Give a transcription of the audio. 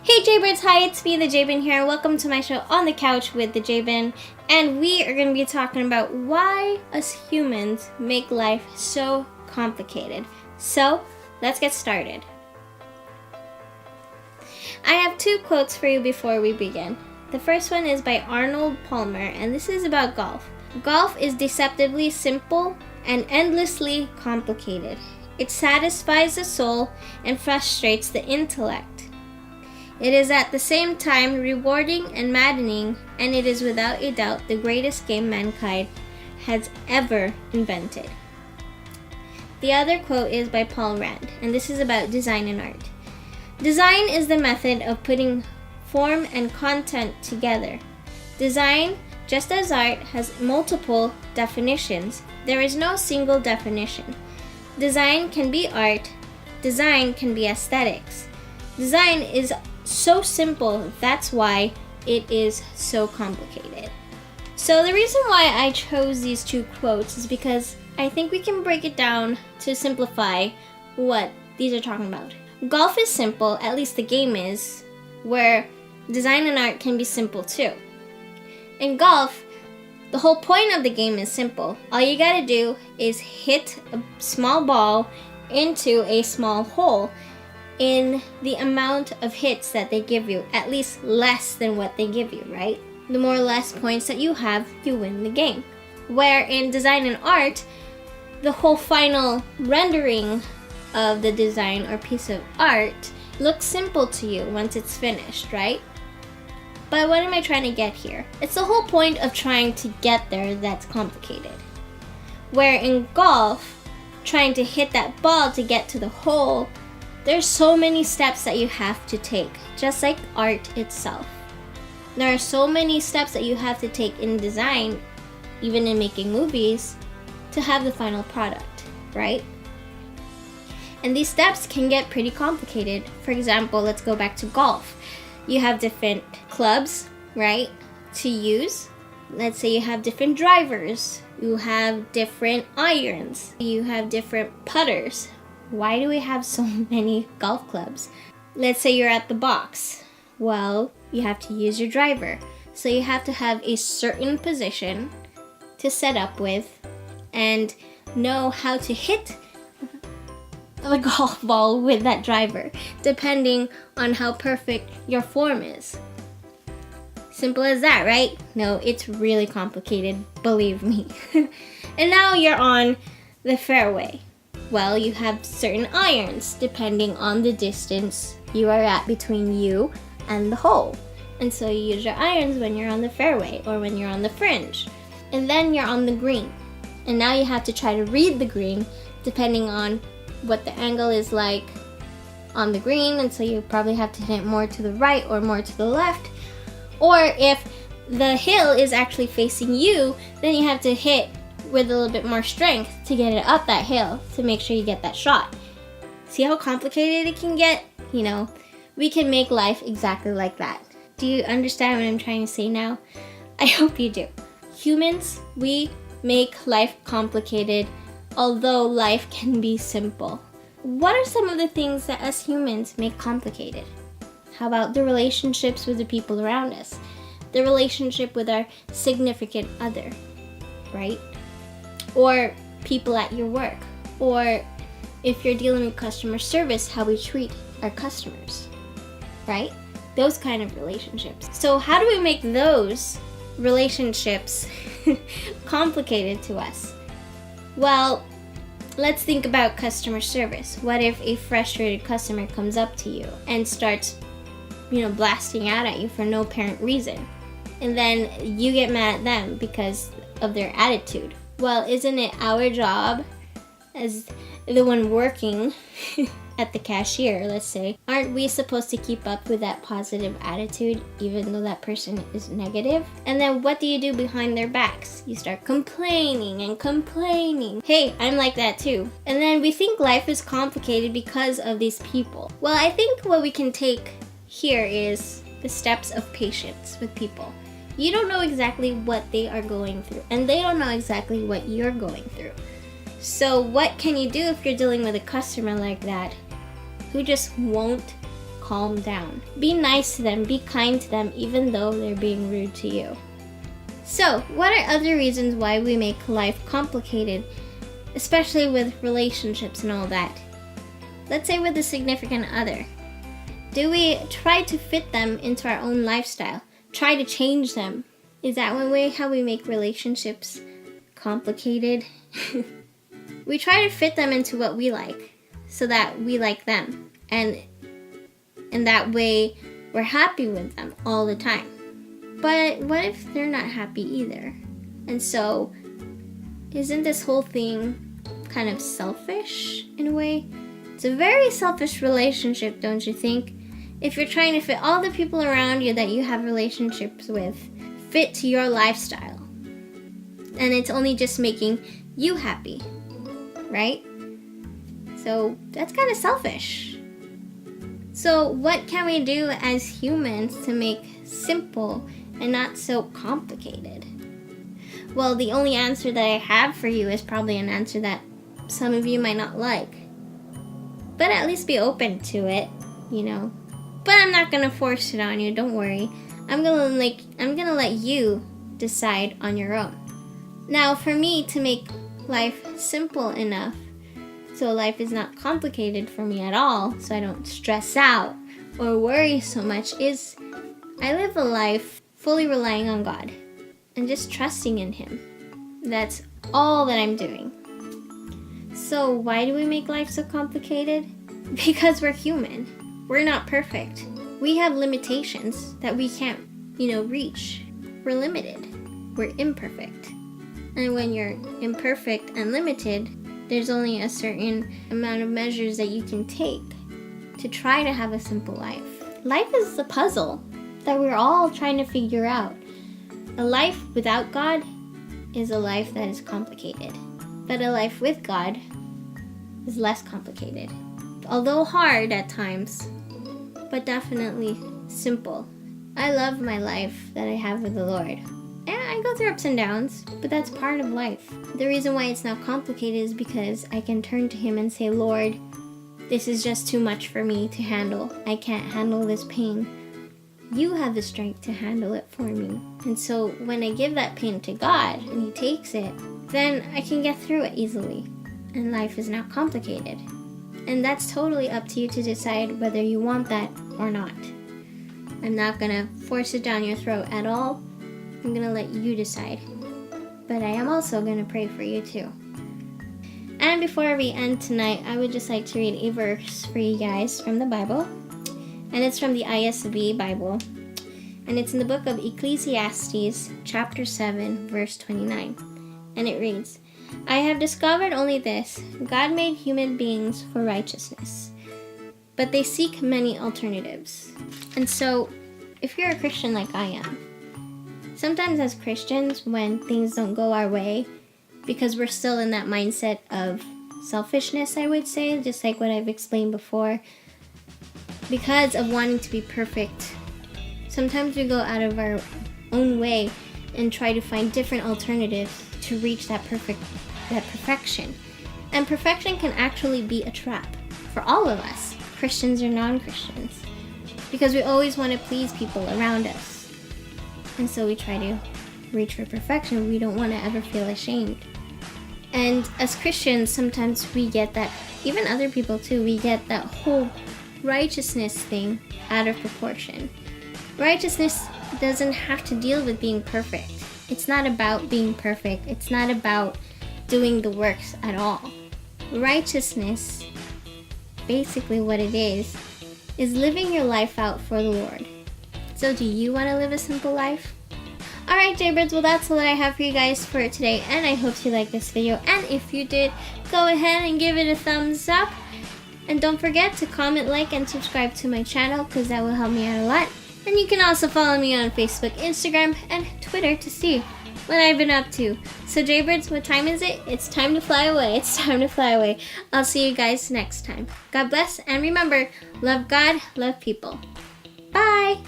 Hey Jaybirds, hi, it's me, the Jabin here, and welcome to my show On the Couch with the Jabin. And we are going to be talking about why us humans make life so complicated. So, let's get started. I have two quotes for you before we begin. The first one is by Arnold Palmer, and this is about golf. Golf is deceptively simple and endlessly complicated. It satisfies the soul and frustrates the intellect. It is at the same time rewarding and maddening, and it is without a doubt the greatest game mankind has ever invented. The other quote is by Paul Rand, and this is about design and art. Design is the method of putting form and content together. Design, just as art, has multiple definitions. There is no single definition. Design can be art. Design can be aesthetics. Design is so simple, that's why it is so complicated. So the reason why I chose these two quotes is because I think we can break it down to simplify what these are talking about. Golf is simple, at least the game is, where design and art can be simple too. In golf, the whole point of the game is simple. All you gotta do is hit a small ball into a small hole in the amount of hits that they give you, at least less than what they give you, right? The more or less points that you have, you win the game. Where in design and art, the whole final rendering of the design or piece of art looks simple to you once it's finished, right? But what am I trying to get here? It's the whole point of trying to get there that's complicated. Where in golf, trying to hit that ball to get to the hole, there's so many steps that you have to take, just like art itself. There are so many steps that you have to take in design, even in making movies, to have the final product, right? And these steps can get pretty complicated. For example, let's go back to golf. You have different clubs, right, to use. Let's say you have different drivers. You have different irons. You have different putters. Why do we have so many golf clubs? Let's say you're at the box. Well, you have to use your driver. So you have to have a certain position to set up with and know how to hit the golf ball with that driver, depending on how perfect your form is. Simple as that, right? No, it's really complicated, believe me. And now you're on the fairway. Well, you have certain irons depending on the distance you are at between you and the hole. And so you use your irons when you're on the fairway or when you're on the fringe. And then you're on the green. And now you have to try to read the green depending on what the angle is like on the green. And so you probably have to hit more to the right or more to the left. Or if the hill is actually facing you, then you have to hit with a little bit more strength to get it up that hill to make sure you get that shot. See how complicated it can get? You know, we can make life exactly like that. Do you understand what I'm trying to say now? I hope you do. Humans, we make life complicated, although life can be simple. What are some of the things that us humans make complicated? How about the relationships with the people around us? The relationship with our significant other, right? Or people at your work, or if you're dealing with customer service, how we treat our customers, right? Those kind of relationships. So how do we make those relationships complicated to us? Well, let's think about customer service. What if a frustrated customer comes up to you and starts, blasting out at you for no apparent reason? And then you get mad at them because of their attitude. Well, isn't it our job as the one working at the cashier, let's say, aren't we supposed to keep up with that positive attitude even though that person is negative? And then what do you do behind their backs? You start complaining and complaining. Hey, I'm like that too. And then we think life is complicated because of these people. Well, I think what we can take here is the steps of patience with people. You don't know exactly what they are going through, and they don't know exactly what you're going through. So what can you do if you're dealing with a customer like that who just won't calm down. Be nice to them, be kind to them, even though they're being rude to you. So, what are other reasons why we make life complicated, especially with relationships and all that? Let's say with a significant other. Do we try to fit them into our own lifestyle? Try to change them? Is that one way how we make relationships complicated? We try to fit them into what we like, so that we like them. And that way, we're happy with them all the time. But what if they're not happy either? And so, isn't this whole thing kind of selfish in a way? It's a very selfish relationship, don't you think? If you're trying to fit all the people around you that you have relationships with fit to your lifestyle, and it's only just making you happy, right? So that's kind of selfish. So what can we do as humans to make simple and not so complicated? Well, the only answer that I have for you is probably an answer that some of you might not like. But at least be open to it, you know. But I'm not gonna force it on you, don't worry. I'm gonna let you decide on your own. Now, for me to make life simple enough so life is not complicated for me at all, so I don't stress out or worry so much, is I live a life fully relying on God and just trusting in Him. That's all that I'm doing. So why do we make life so complicated? Because we're human. We're not perfect. We have limitations that we can't, reach. We're limited. We're imperfect. And when you're imperfect and limited, there's only a certain amount of measures that you can take to try to have a simple life. Life is a puzzle that we're all trying to figure out. A life without God is a life that is complicated. But a life with God is less complicated. Although hard at times, but definitely simple. I love my life that I have with the Lord. And I go through ups and downs, but that's part of life. The reason why it's not complicated is because I can turn to Him and say, Lord, this is just too much for me to handle. I can't handle this pain. You have the strength to handle it for me. And so when I give that pain to God and He takes it, then I can get through it easily. And life is not complicated. And that's totally up to you to decide whether you want that or not. I'm not gonna force it down your throat at all. I'm gonna let you decide. But I am also gonna pray for you too. And before we end tonight, I would just like to read a verse for you guys from the Bible. And it's from the ISV Bible. And it's in the book of Ecclesiastes, chapter 7, verse 29. And it reads, I have discovered only this, God made human beings for righteousness, but they seek many alternatives. And so, if you're a Christian like I am, sometimes as Christians, when things don't go our way, because we're still in that mindset of selfishness, I would say, just like what I've explained before, because of wanting to be perfect, sometimes we go out of our own way and try to find different alternatives to reach that perfection. And perfection can actually be a trap for all of us, Christians or non-Christians, because we always want to please people around us. And so we try to reach for perfection. We don't want to ever feel ashamed. And as Christians, sometimes we get that, even other people too, we get that whole righteousness thing out of proportion. Righteousness doesn't have to deal with being perfect. It's not about being perfect. It's not about doing the works at all. Righteousness, basically what it is living your life out for the Lord. So do you want to live a simple life? Alright, Jaybirds, well that's all that I have for you guys for today, and I hope you liked this video. And if you did, go ahead and give it a thumbs up. And don't forget to comment, like, and subscribe to my channel, because that will help me out a lot. And you can also follow me on Facebook, Instagram, and Twitter to see what I've been up to. So Jaybirds, what time is it? It's time to fly away. It's time to fly away. I'll see you guys next time. God bless, and remember, love God, love people. Bye!